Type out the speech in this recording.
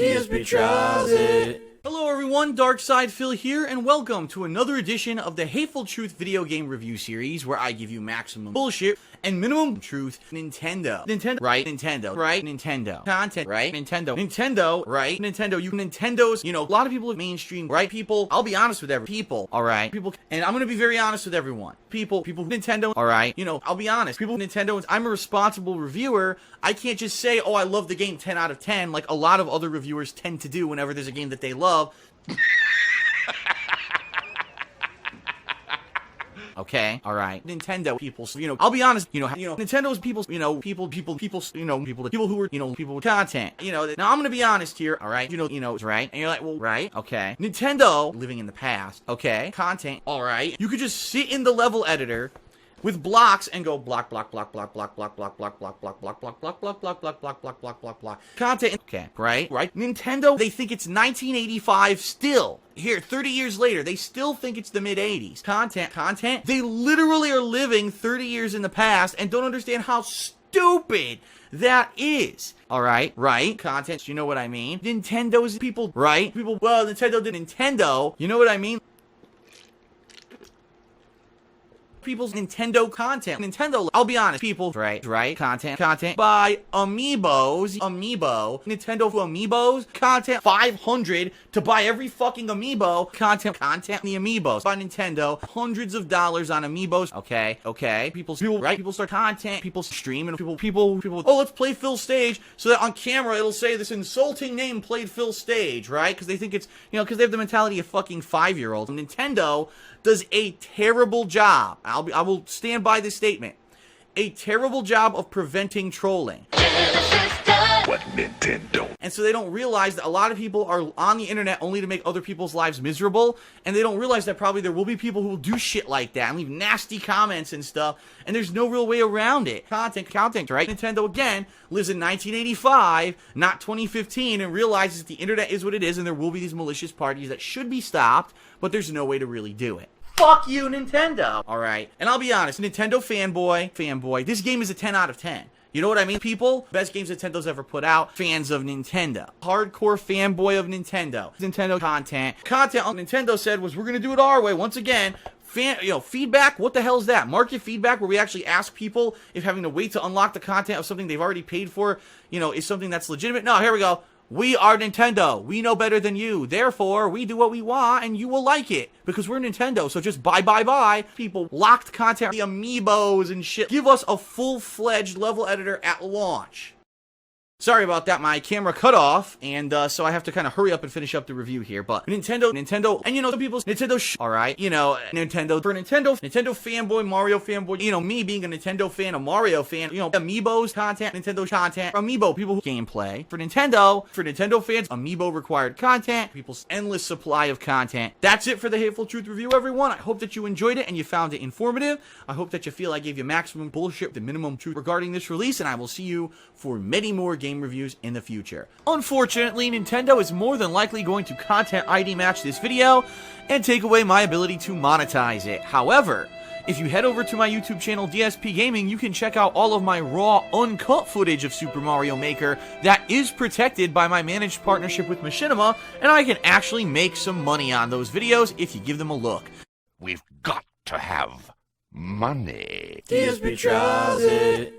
DSPisms. Hello everyone, Darkside Phil here, and welcome to another edition of the Hateful Truth video game review series, where I give you maximum bullshit and minimum truth. Nintendo, right? Nintendo, right? Nintendo, content, right? Nintendo, right? Nintendo's, a lot of people are mainstream, right? People, I'll be honest with people, alright? People, and I'm gonna be very honest with everyone. People Nintendo, alright? I'll be honest. People Nintendo, I'm a responsible reviewer. I can't just say, oh, I love the game 10 out of 10, like a lot of other reviewers tend to do whenever there's a game that they love. Okay, alright. Nintendo people, I'll be honest, Nintendo's people, people who are, people with content. Now I'm gonna be honest here, alright? Right? And you're like, well, right, okay. Nintendo, living in the past, okay, content, alright. You could just sit in the level editor with blocks and go block. Content. Okay, right? Nintendo, they think it's 1985 still. Here, 30 years later, they still think it's the mid-80s. Content. They literally are living 30 years in the past and don't understand how stupid that is. Alright, right? Content, you know what I mean? Nintendo's people, right? People, well, Nintendo did Nintendo, you know what I mean? People's Nintendo content. Nintendo, I'll be honest, people, right, content, buy amiibos, Nintendo amiibos, content, 500 to buy every fucking amiibo, content, the amiibos, by Nintendo, hundreds of dollars on amiibos, okay, people, right, people start content, people stream, and people, oh, let's play Phil's stage, so that on camera it'll say this insulting name played Phil's stage, right, because they think it's, because they have the mentality of fucking 5-year-olds. Nintendo does a terrible job. I will stand by this statement. A terrible job of preventing trolling. What Nintendo? And so they don't realize that a lot of people are on the internet only to make other people's lives miserable, and they don't realize that probably there will be people who will do shit like that and leave nasty comments and stuff, and there's no real way around it. Content, right? Nintendo, again, lives in 1985, not 2015, and realizes the internet is what it is, and there will be these malicious parties that should be stopped, but there's no way to really do it. Fuck you, Nintendo! Alright, and I'll be honest, Nintendo fanboy, this game is a 10 out of 10. You know what I mean, people? Best games Nintendo's ever put out. Fans of Nintendo. Hardcore fanboy of Nintendo. Nintendo content. Nintendo said was, we're gonna do it our way. Once again, feedback, what the hell is that? Market feedback, where we actually ask people if having to wait to unlock the content of something they've already paid for, is something that's legitimate. No, here we go. We are Nintendo. We know better than you. Therefore, we do what we want, and you will like it. Because we're Nintendo, so just buy. People, locked content, the amiibos and shit. Give us a full-fledged level editor at launch. Sorry about that, my camera cut off, and so I have to kind of hurry up and finish up the review here, but Nintendo, and some people's Nintendo alright, Nintendo fanboy, Mario fanboy, me being a Nintendo fan, a Mario fan, amiibos content, Nintendo content, amiibo, people who gameplay. For Nintendo fans, amiibo required content, people's endless supply of content. That's it for the Hateful Truth review, everyone. I hope that you enjoyed it and you found it informative. I hope that you feel I gave you maximum bullshit, the minimum truth regarding this release, and I will see you for many more game reviews in the future. Unfortunately, Nintendo is more than likely going to content ID match this video and take away my ability to monetize it. However, if you head over to my YouTube channel, DSP Gaming, you can check out all of my raw, uncut footage of Super Mario Maker that is protected by my managed partnership with Machinima, and I can actually make some money on those videos if you give them a look. We've got to have money. DSPisms.